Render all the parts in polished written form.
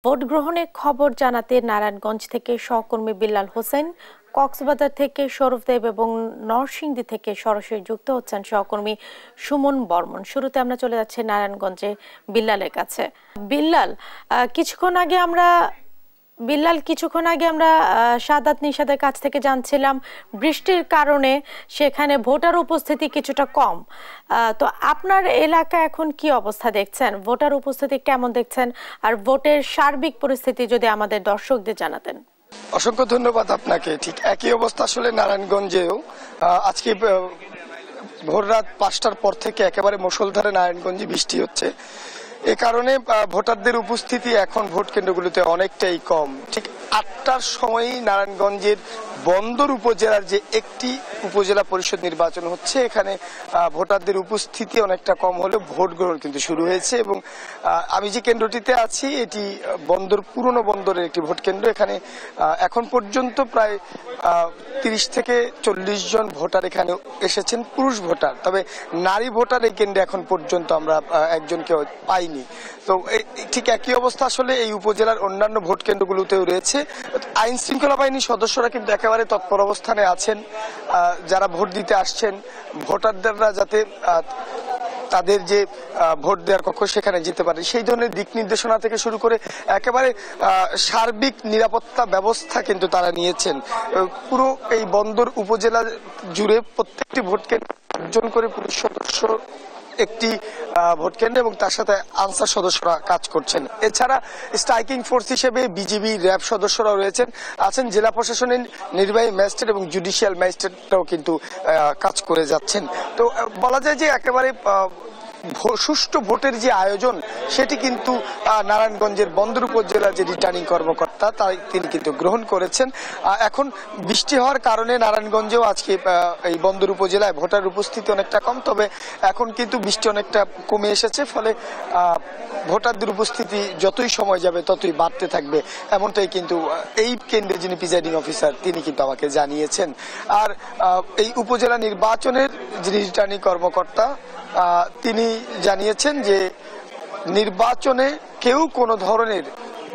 Vote গ্রহণের খবর জানাতে নারায়ণগঞ্জ থেকে সহকর্মী বিল্লাল হোসেন, কক্সবাজার থেকে সৌরভ দেব এবং নরসিংদী থেকে সরাসরি যুক্ত হচ্ছেন সহকর্মী সুমন বর্মন। শুরুতে আমরা চলে যাচ্ছি নারায়ণগঞ্জে বিল্লালের কাছে। কিছুক্ষণ আগে আমরা সাদাত নিশাদের কাছ থেকে জানছিলাম বৃষ্টির কারণে সেখানে ভোটার উপস্থিতি কিছুটা কম। তো আপনার এলাকা এখন কি অবস্থা দেখছেন, ভোটার উপস্থিতি কেমন দেখছেন, আর ভোটের সার্বিক পরিস্থিতি যদি আমাদের দর্শকদের জানাতেন। অসংখ্য ধন্যবাদ আপনাকে। ঠিক একই অবস্থা আসলে নারায়ণগঞ্জেও। আজকে ভোর রাত 5টার পর থেকে একেবারে মুষলধারে নারায়ণগঞ্জে বৃষ্টি হচ্ছে। এ কারণে ভোটারদের উপস্থিতি এখন ভোট কেন্দ্রগুলোতে অনেকটাই কম। ঠিক 8টার সময়ই নারায়ণগঞ্জের বন্দর উপজেলার যে একটি উপজেলা পরিষদ নির্বাচন হচ্ছে, এখানে ভোটারদের উপস্থিতি অনেকটা কম হলেও ভোট গ্রহণ কিন্তু শুরু হয়েছে। এবং আমি যে কেন্দ্রটিতে আছি এটি পুরনো বন্দরের একটি ভোট কেন্দ্র। এখানে এখন পর্যন্ত প্রায় 30 থেকে 40 জন ভোটার এখানে এসেছেন, পুরুষ ভোটার। তবে নারী ভোটার এই কেন্দ্রে এখন পর্যন্ত আমরা একজনকে পাইনি। তো ঠিক একই অবস্থা আসলে এই উপজেলার অন্যান্য ভোট কেন্দ্রগুলোতেও রয়েছে। আইন শৃঙ্খলা বাহিনীর সদস্যরা কিন্তু একেবারে তৎপর অবস্থানে আছেন। যারা ভোট দিতে আসছেন ভোটাররা যাতে তাদের যে ভোট দেওয়ার কক্ষ সেখানে যেতে পারে সেই ধরনের দিক নির্দেশনা থেকে শুরু করে একেবারে সার্বিক নিরাপত্তা ব্যবস্থা কিন্তু তারা নিয়েছেন। পুরো এই বন্দর উপজেলা জুড়ে প্রত্যেকটি ভোট কেন্দ্রে 8 জন করে পুলিশ সদস্য একটি ভোট কেন্দ্র এবং তার সাথে আনসার সদস্যরা কাজ করছেন। এছাড়া স্ট্রাইকিং ফোর্স হিসেবে বিজিবি, র্যাব সদস্যরাও আছেন। জেলা প্রশাসনের নির্বাহী ম্যাজিস্ট্রেট এবং জুডিশিয়াল ম্যাজিস্ট্রেটরাও কিন্তু কাজ করে যাচ্ছেন। তো বলা যায় যে একেবারে সুষ্ঠু ভোটের যে আয়োজন সেটি কিন্তু নারায়ণগঞ্জের বন্দর উপজেলার যে রিটার্নিং কর্মকর্তা তিনি কিন্তু গ্রহণ করেছেন। এখন বৃষ্টি হওয়ার কারণে নারায়ণগঞ্জেও আজকে এই বন্দর উপজেলায় ভোটার উপস্থিতি অনেকটা কম, তবে এখন কিন্তু বৃষ্টি অনেকটা কমে এসেছে। ফলে ভোটারদের উপস্থিতি যতই সময় যাবে ততই বাড়তে থাকবে, এমনটাই কিন্তু এই কেন্দ্রে যিনি প্রিজাইডিং অফিসার তিনি কিন্তু আমাকে জানিয়েছেন। আর এই উপজেলা নির্বাচনের যিনি রিটার্নিং কর্মকর্তা তিনি জানিয়েছেন যে নির্বাচনে কেউ কোনো ধরনের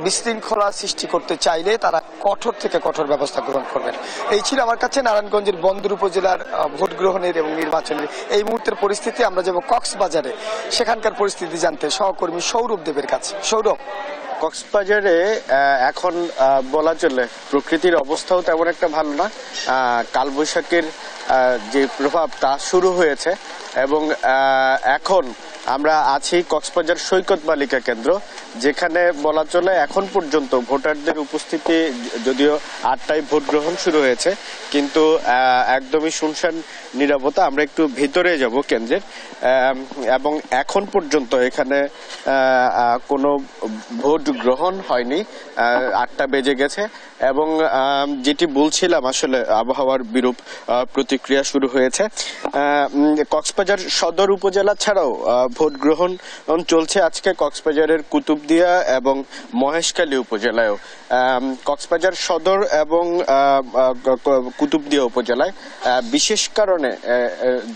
বিশৃঙ্খলা সৃষ্টি করতে চাইলে তারা কঠোর থেকে কঠোর ব্যবস্থা গ্রহণ করবেন। এই ছিল আমার কাছে নারায়ণগঞ্জের বন্দর উপজেলার ভোট গ্রহণের এবং নির্বাচনের এই মুহূর্তের পরিস্থিতি। আমরা যাব কক্সবাজারে, সেখানকার পরিস্থিতি জানতে সহকর্মী সৌরভ দেবের কাছে। সৌরভ, কক্সবাজারে এখন বলা চলে প্রকৃতির অবস্থাও তেমন একটা ভালো না। কালবৈশাখীর যে প্রভাব তা শুরু হয়েছে এবং এখন আমরা আছি কক্সবাজার সৈকত বালিকা কেন্দ্র, যেখানে বলা চলে এখন পর্যন্ত ভোটারদের উপস্থিতি, যদিও 8টায় ভোট গ্রহণ শুরু হয়েছে, কিন্তু একদমই শুনশান নীরবতা। আমরা একটু ভিতরে যাব কেন্দ্রের, এবং এখন পর্যন্ত এখানে কোনো ভোট গ্রহণ হয়নি। 8টা বেজে গেছে এবং যেটি বলছিলাম আসলে আবহাওয়ার বিরূপ প্রতিক্রিয়া শুরু হয়েছে। কক্সবাজার সদর উপজেলা ছাড়াও ভোট গ্রহণ চলছে আজকে কক্সবাজারের কুতুবদিয়া এবং মহেশখালী উপজেলায়ও। কক্সবাজার সদর এবং কুতুবদিয়া উপজেলায় বিশেষ কারণে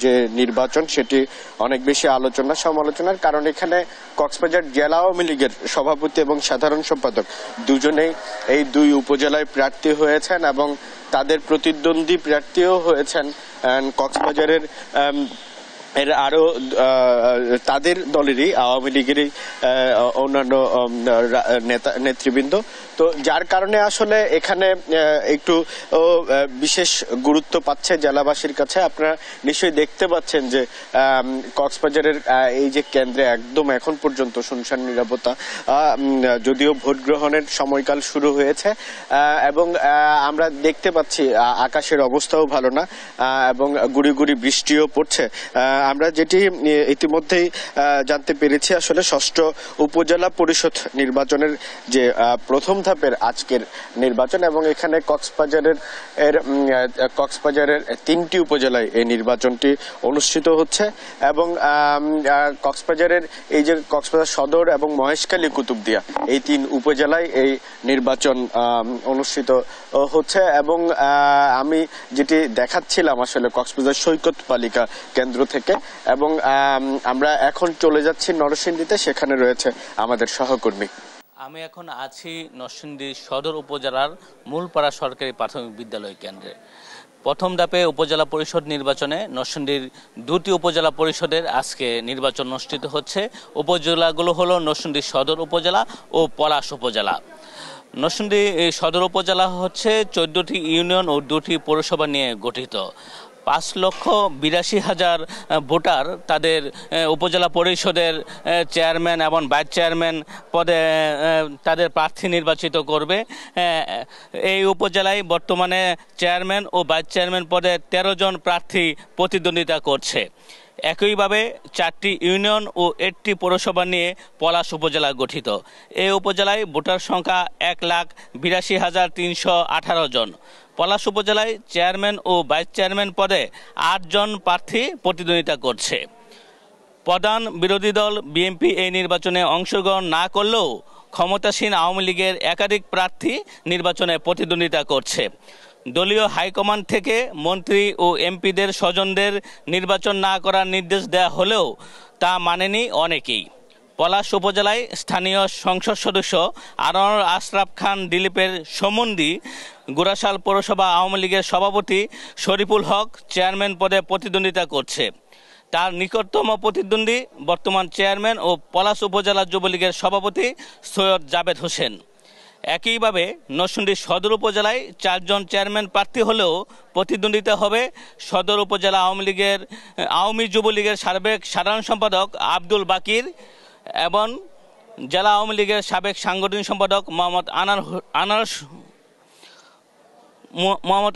যে নির্বাচন সেটি অনেক বেশি আলোচনা সমালোচনার কারণ এখানে কক্সবাজার জেলা আওয়ামী লীগের সভাপতি এবং সাধারণ সম্পাদক দুজনেই এই দুই উপজেলায় প্রার্থী হয়েছেন এবং তাদের প্রতিদ্বন্দ্বী প্রার্থীও হয়েছেন কক্সবাজারের আরো তাদের দলেরই আওয়ামী লীগেরই অন্যান্য নেতৃবৃন্দ। তো যার কারণে আসলে এখানে একটু বিশেষ গুরুত্ব পাচ্ছে জেলাবাসীর কাছে। আপনারা নিশ্চয়ই দেখতে পাচ্ছেন যে কক্সবাজারের এই যে কেন্দ্রে একদম এখন পর্যন্ত শুনশান নিরাপত্তা, যদিও ভোট গ্রহণের সময়কাল শুরু হয়েছে এবং আমরা দেখতে পাচ্ছি আকাশের অবস্থাও ভালো না এবং গুড়ি গুড়ি বৃষ্টিও পড়ছে। আমরা যেটি ইতিমধ্যেই জানতে পেরেছি আসলে 6ষ্ঠ উপজেলা পরিষদ নির্বাচনের যে প্রথম ধাপের আজকের নির্বাচন এবং এখানে কক্সবাজারের 3টি উপজেলায় এই নির্বাচনটি অনুষ্ঠিত হচ্ছে এবং কক্সবাজারের এই যে কক্সবাজার সদর এবং মহেশখালী কুতুবদিয়া এই 3 উপজেলায় এই নির্বাচন অনুষ্ঠিত হচ্ছে এবং আমি যেটি দেখাচ্ছিলাম আসলে কক্সবাজার সৈকত বালিকা কেন্দ্র থেকে এবং আমরা এখন চলে যাচ্ছি নরসিংদীতে, সেখানে রয়েছে আমাদের সহকর্মী। আমি এখন আছি নরসিংদী সদর উপজেলার মূলপাড়া সরকারি প্রাথমিক বিদ্যালয় কেন্দ্রে। প্রথম ধাপে উপজেলা পরিষদ নির্বাচনে নরসিংদীর দুটি উপজেলা পরিষদের আজকে নির্বাচন অনুষ্ঠিত হচ্ছে। উপজেলাগুলো হলো নরসিংদী সদর উপজেলা ও পলাশ উপজেলা। নরসিংদী সদর উপজেলা হচ্ছে 14টি ইউনিয়ন ও 2টি পৌরসভা নিয়ে গঠিত। 5,82,000 ভোটার তাদের উপজেলা পরিষদের চেয়ারম্যান এবং ভাইস চেয়ারম্যান পদে তাদের প্রার্থী নির্বাচিত করবে। এই উপজেলায় বর্তমানে চেয়ারম্যান ও ভাইস চেয়ারম্যান পদে 13 জন প্রার্থী প্রতিদ্বন্দ্বিতা করছে। একইভাবে 4টি ইউনিয়ন ও 8টি পৌরসভা নিয়ে পলাশ উপজেলা গঠিত। এই উপজেলায় ভোটার সংখ্যা 1,82,318 জন। পলাশ উপজেলায় চেয়ারম্যান ও ভাইস চেয়ারম্যান পদে 8 জন প্রার্থী প্রতিদ্বন্দ্বিতা করছে। প্রধান বিরোধী দল বিএনপি এই নির্বাচনে অংশগ্রহণ না করলেও ক্ষমতাসীন আওয়ামী লীগের একাধিক প্রার্থী নির্বাচনে প্রতিদ্বন্দ্বিতা করছে। দলীয় হাইকমান্ড থেকে মন্ত্রী ও এমপিদের স্বজনদের নির্বাচন না করার নির্দেশ দেওয়া হলেও তা মানেনি অনেকেই। পলাশ উপজেলায় স্থানীয় সংসদ সদস্য আনোয়ার আশরাফ খান দিলীপের সম্বন্ধী গোরাশাল পৌরসভা আওয়ামী লীগের সভাপতি শরীফুল হক চেয়ারম্যান পদে প্রতিদ্বন্দ্বিতা করছে। তার নিকটতম প্রতিদ্বন্দ্বী বর্তমান চেয়ারম্যান ও পলাশ উপজেলা যুবলীগের সভাপতি সৈয়দ জাবেদ হোসেন। একইভাবে নরসিংদী সদর উপজেলায় 4 জন চেয়ারম্যান প্রার্থী হলেও প্রতিদ্বন্দ্বিতা হবে সদর উপজেলা আওয়ামী যুবলীগের সাবেক সাধারণ সম্পাদক আব্দুল বাকির এবং জেলা আওয়ামী লীগের সাবেক সাংগঠনিক সম্পাদক মোহাম্মদ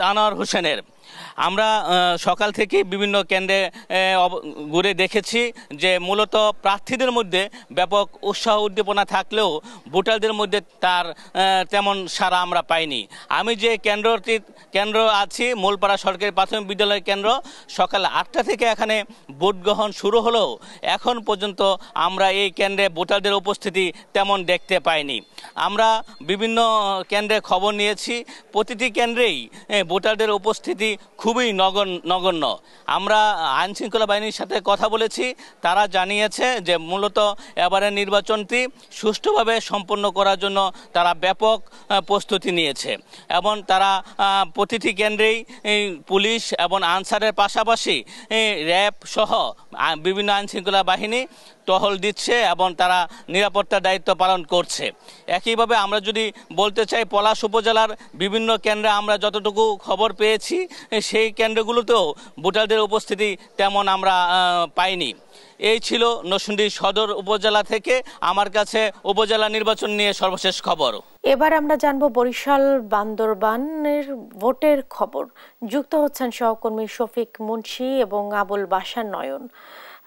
আনোয়ার হোসেনের। আমরা সকাল থেকে বিভিন্ন কেন্দ্রে ঘুরে দেখেছি যে মূলত প্রার্থীদের মধ্যে ব্যাপক উৎসাহ উদ্দীপনা থাকলেও ভোটারদের মধ্যে তার তেমন সাড়া আমরা পাইনি। আমি যে কেন্দ্র আছি মূলপাড়া সরকারি প্রাথমিক বিদ্যালয় কেন্দ্র, সকাল 8টা থেকে এখানে ভোট গ্রহণ শুরু হলেও এখন পর্যন্ত আমরা এই কেন্দ্রে ভোটারদের উপস্থিতি তেমন দেখতে পাইনি। আমরা বিভিন্ন কেন্দ্রে খবর নিয়েছি, প্রতিটি কেন্দ্রেই ভোটারদের উপস্থিতি খুবই নগণ্য। আমরা আইনশৃঙ্খলা বাহিনীর সাথে কথা বলেছি, তারা জানিয়েছে যে মূলত এবারের নির্বাচনটি সুষ্ঠুভাবে সম্পন্ন করার জন্য তারা ব্যাপক প্রস্তুতি নিয়েছে এবং তারা প্রতিটি কেন্দ্রেই পুলিশ এবং আনসারের পাশাপাশি র্যাব সহ বিভিন্ন আইনশৃঙ্খলা বাহিনী টহল দিচ্ছে এবং তারা নিরাপত্তার দায়িত্ব পালন করছে। একইভাবে আমরা যদি বলতে চাই পলাশ উপজেলার বিভিন্ন কেন্দ্রে আমরা যতটুকু খবর পেয়েছি সেই কেন্দ্রগুলোতেও ভোটারদের উপস্থিতি তেমন আমরা পাইনি। এই ছিল নরসিংদী সদর উপজেলা থেকে আমার কাছে উপজেলা নির্বাচন নিয়ে সর্বশেষ খবর। এবার আমরা জানবো বরিশাল বান্দরবানের ভোটের খবর। যুক্ত হচ্ছেন সহকর্মী শফিক মুন্সি এবং আবুল বাশার নয়ন।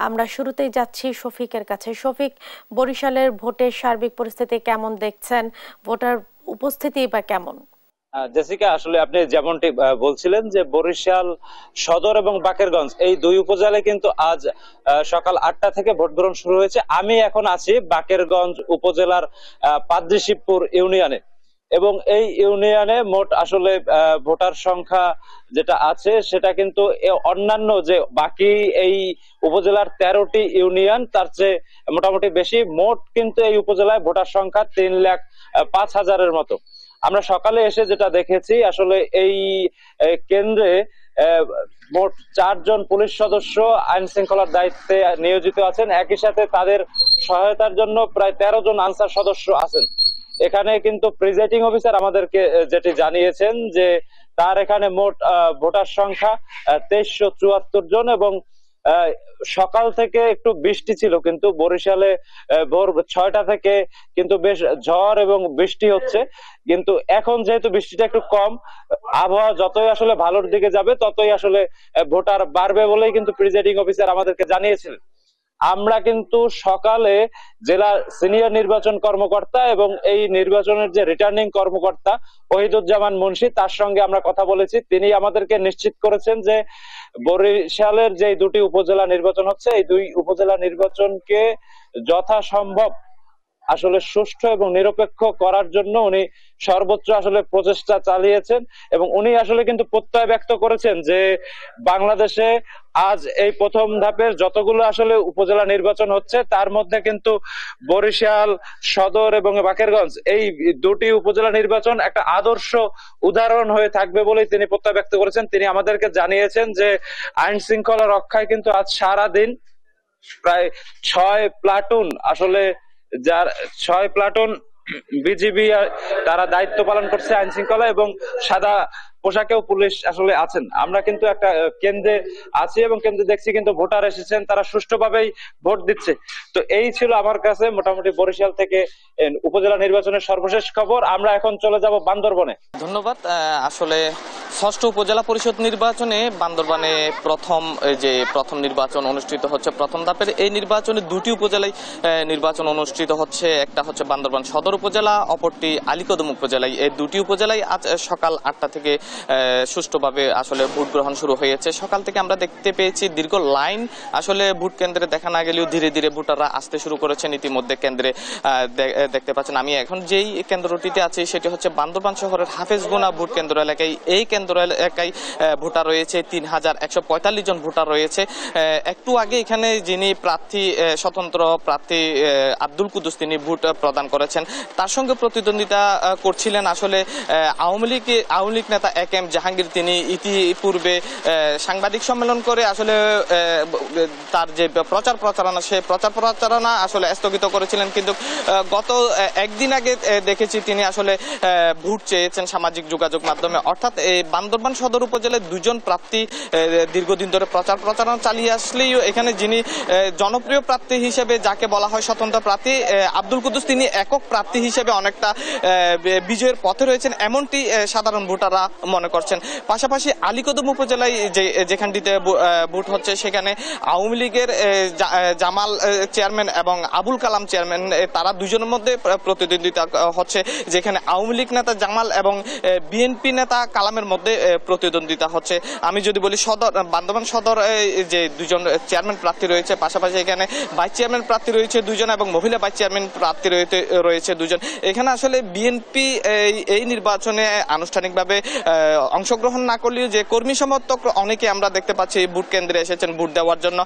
আমরা শুরুতেই যাচ্ছি শফিকের কাছে। শফিক, বরিশালের ভোটের সার্বিক পরিস্থিতি কেমন দেখছেন? ভোটার উপস্থিতি বা কেমন? জেসিকা, আসলে আপনি যেমনটি বলছিলেন যে বরিশাল সদর এবং বাকেরগঞ্জ এই দুই উপজেলায় কিন্তু আজ সকাল 8টা থেকে ভোট গ্রহণ শুরু হয়েছে। আমি এখন আছি বাকেরগঞ্জ উপজেলার পাদ্রিশিবপুর ইউনিয়নে এবং এই ইউনিয়নে মোট আসলে ভোটার সংখ্যা যেটা আছে সেটা কিন্তু অন্যান্য যে বাকি এই উপজেলার 13টি ইউনিয়ন তার চেয়ে মোটামুটি বেশি। মোট কিন্তু এই উপজেলায় ভোটার সংখ্যা 3,05,000-এর মতো। আমরা সকালে এসে যেটা দেখেছি আসলে এই কেন্দ্রে মোট 4 জন পুলিশ সদস্য আইন শৃঙ্খলার দায়িত্বে নিয়োজিত আছেন। একই সাথে তাদের সহায়তার জন্য প্রায় 13 জন আনসার সদস্য আছেন। এখানে কিন্তু প্রিজাইডিং অফিসার আমাদেরকে যেটি জানিয়েছেন যে তার এখানে মোট ভোটার সংখ্যা 2374 জন এবং সকাল থেকে একটু বৃষ্টি ছিল, কিন্তু বরিশালে ভোর 6টা থেকে কিন্তু বেশ ঝড় এবং বৃষ্টি হচ্ছে। কিন্তু এখন যেহেতু বৃষ্টিটা একটু কম, আবহাওয়া যতই আসলে ভালোর দিকে যাবে ততই আসলে ভোটার বাড়বে বলেই কিন্তু প্রিজাইডিং অফিসার আমাদেরকে জানিয়েছিলেন। আমরা কিন্তু সকালে জেলা সিনিয়র নির্বাচন কর্মকর্তা এবং এই নির্বাচনের যে রিটার্নিং কর্মকর্তা ওহিদুজ্জামান মুন্সি, তার সঙ্গে আমরা কথা বলেছি। তিনি আমাদেরকে নিশ্চিত করেছেন যে বরিশালের যে দুটি উপজেলা নির্বাচন হচ্ছে এই দুই উপজেলা নির্বাচনকে যথাসম্ভব আসলে সুষ্ঠু এবং নিরপেক্ষ করার জন্য উনি সর্বোচ্চ আসলে প্রচেষ্টা চালিয়েছেন এবং উনি আসলে কিন্তু প্রত্যয় ব্যক্ত করেছেন যে বাংলাদেশে আজ এই প্রথম ধাপের যতগুলো আসলে উপজেলা নির্বাচন হচ্ছে তার মধ্যে কিন্তু বরিশাল সদর এবং বাকেরগঞ্জ এই দুটি উপজেলা নির্বাচন একটা আদর্শ উদাহরণ হয়ে থাকবে বলে তিনি প্রত্যয় ব্যক্ত করেছেন। তিনি আমাদেরকে জানিয়েছেন যে আইন শৃঙ্খলা রক্ষায় কিন্তু আজ সারা দিন প্রায় 6 প্লাটুন আসলে যার 6 প্লাটুন বিজিবি তারা দায়িত্ব পালন করছে আইন শৃঙ্খলা এবং সাদা পোশাকেও পুলিশ আসলে আছেন। আমরা কিন্তু একটা কেন্দ্রে আছি এবং কেন্দ্রে দেখছি কিন্তু ভোটার এসেছেন, তারা সুষ্ঠুভাবেই ভোট দিচ্ছে। তো এই ছিল আমার কাছে মোটামুটি বরিশাল থেকে উপজেলা নির্বাচনের সর্বশেষ খবর। আমরা এখন চলে যাব বান্দরবনে। ধন্যবাদ। আসলে ষষ্ঠ উপজেলা পরিষদ নির্বাচনে বান্দরবানে প্রথম নির্বাচন অনুষ্ঠিত হচ্ছে। প্রথম ধাপের এই নির্বাচনে দুটি উপজেলায় নির্বাচন অনুষ্ঠিত হচ্ছে। একটা হচ্ছে বান্দরবান সদর উপজেলা, অপরটি আলীকদম উপজেলায়। এই দুটি উপজেলায় আজ সকাল 8টা থেকে সুষ্ঠুভাবে আসলে ভোট গ্রহণ শুরু হয়েছে। সকাল থেকে আমরা দেখতে পেয়েছি দীর্ঘ লাইন আসলে ভোট কেন্দ্রে দেখা না গেলেও ধীরে ধীরে ভোটাররা আসতে শুরু করেছেন। ইতিমধ্যে কেন্দ্রে দেখতে পাচ্ছেন, আমি এখন যেই কেন্দ্রটিতে আছি সেটি হচ্ছে বান্দরবান শহরের হাফেজগুনা ভোট কেন্দ্র এলাকায়। এই কেন্দ্র এলাকায় ভোটার রয়েছে 3145 জন ভোটার রয়েছে। একটু আগে এখানে যিনি স্বতন্ত্র প্রার্থী আব্দুল কুদ্দুস তিনি ভোট প্রদান করেছেন। তার সঙ্গে প্রতিদ্বন্দ্বিতা করছিলেন আসলে আওয়ামী লীগ নেতা AK-M জাহাঙ্গীর। তিনি ইতিপূর্বে সাংবাদিক সম্মেলন করে আসলে তার যে প্রচারণা সেই প্রচারণা আসলে স্থগিত করেছিলেন, কিন্তু গত একদিন আগে দেখেছি তিনি আসলে ভোট চেয়েছেন সামাজিক যোগাযোগ মাধ্যমে। অর্থাৎ এই বান্দরবান সদর উপজেলায় দুজন প্রার্থী দীর্ঘদিন ধরে প্রচারণা চালিয়ে আসলেও এখানে যিনি জনপ্রিয় প্রার্থী হিসেবে যাকে বলা হয় স্বতন্ত্র প্রার্থী আব্দুল কুদ্দুস, তিনি একক প্রার্থী হিসেবে অনেকটা বিজয়ের পথে রয়েছেন এমনটি সাধারণ ভোটাররা মনে করছেন। পাশাপাশি আলীকদম উপজেলায় যেখানটিতে ভোট হচ্ছে সেখানে আওয়ামী লীগের জামাল চেয়ারম্যান এবং আবুল কালাম চেয়ারম্যান তারা দুজনের মধ্যে প্রতিদ্বন্দ্বিতা হচ্ছে, যেখানে আওয়ামী লীগ নেতা জামাল এবং বিএনপি নেতা কালামের মধ্যে প্রতিদ্বন্দ্বিতা হচ্ছে। আমি যদি বলি বান্দরবান সদর যে দুজন চেয়ারম্যান প্রার্থী রয়েছে, পাশাপাশি এখানে ভাইস চেয়ারম্যান প্রার্থী রয়েছে দুজন এবং মহিলা ভাইস চেয়ারম্যান প্রার্থী রয়েছে দুজন। এখানে আসলে বিএনপি এই নির্বাচনে আনুষ্ঠানিকভাবে অংশগ্রহণ না করলেও যে কর্মী সমর্থক অনেকে আমরা দেখতে পাচ্ছি ভোট কেন্দ্রে এসেছেন ভোট দেওয়ার জন্য।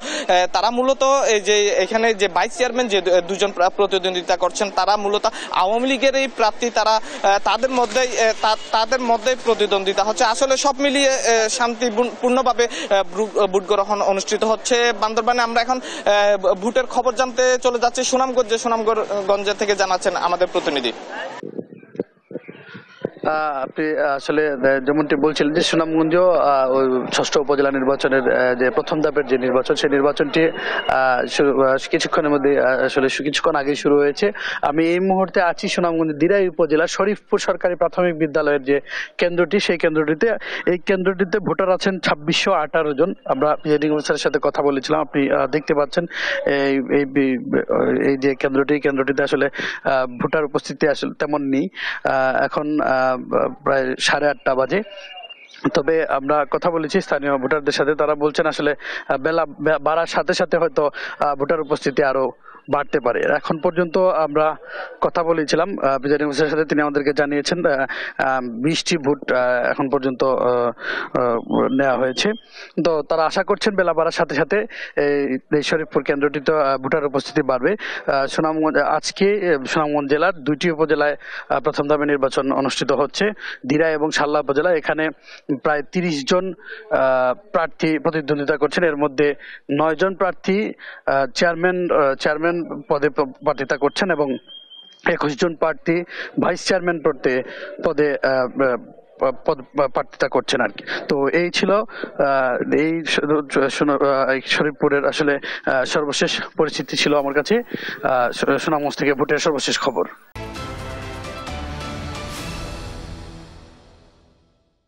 তারা মূলত এই যে এখানে যে ভাইস চেয়ারম্যান যে দুজন প্রতিদ্বন্দ্বিতা করছেন তারা মূলত আওয়ামী লীগের এই প্রার্থী, তারা তাদের মধ্যে প্রতিদ্বন্দ্বিতা হচ্ছে। আসলে সব মিলিয়ে শান্তিপূর্ণভাবে ভোট গ্রহণ অনুষ্ঠিত হচ্ছে বান্দরবানে। আমরা এখন ভোটের খবর জানতে চলে যাচ্ছি সুনামগঞ্জ থেকে জানাচ্ছেন আমাদের প্রতিনিধি। আপনি আসলে যেমনটি বলছিলেন যে সুনামগঞ্জ ষষ্ঠ উপজেলা নির্বাচনের যে প্রথম ধাপের যে নির্বাচন সেই নির্বাচনটি কিছুক্ষণের মধ্যে আসলে কিছুক্ষণ আগে শুরু হয়েছে। আমি এই মুহূর্তে আছি সুনামগঞ্জ দিরাই উপজেলা শরীফপুর সরকারি প্রাথমিক বিদ্যালয়ের যে কেন্দ্রটি সেই কেন্দ্রটিতে। এই কেন্দ্রটিতে ভোটার আছেন 2618 জন। আমরা প্রিজাইডিং অফিসারের সাথে কথা বলেছিলাম। আপনি দেখতে পাচ্ছেন এই যে কেন্দ্রটিতে আসলে ভোটার উপস্থিতি আসলে তেমন নেই। এখন প্রায় 8:30 বাজে। তবে আমরা কথা বলেছি স্থানীয় ভোটারদের সাথে, তারা বলছেন আসলে বেলা বাড়ার সাথে সাথে হয়তো ভোটার উপস্থিতি আরো বাড়তে পারে। এখন পর্যন্ত আমরা কথা বলেছিলাম প্রিজাইডিং অফিসারের সাথে, তিনি আমাদেরকে জানিয়েছেন 20টি ভোট এখন পর্যন্ত নেওয়া হয়েছে। তো তারা আশা করছেন বেলা বাড়ার সাথে সাথে এই শরীফপুর কেন্দ্রটিতে ভোটার উপস্থিতি বাড়বে। আজকে সুনামগঞ্জ জেলার 2টি উপজেলায় প্রথম ধাপে নির্বাচন অনুষ্ঠিত হচ্ছে, দিরাই এবং সাল্লা উপজেলা। এখানে প্রায় 30 জন প্রার্থী প্রতিদ্বন্দ্বিতা করছেন। এর মধ্যে 9 জন প্রার্থী চেয়ারম্যান পদে প্রার্থিতা করছেন এবং 21 জন প্রার্থী ভাইস চেয়ারম্যান পদে প্রার্থিতা করছেন আর কি। তো এই ছিল এই শরীফপুরের আসলে সর্বশেষ পরিস্থিতি ছিল আমার কাছে সুনামগঞ্জ থেকে ভোটের সর্বশেষ খবর।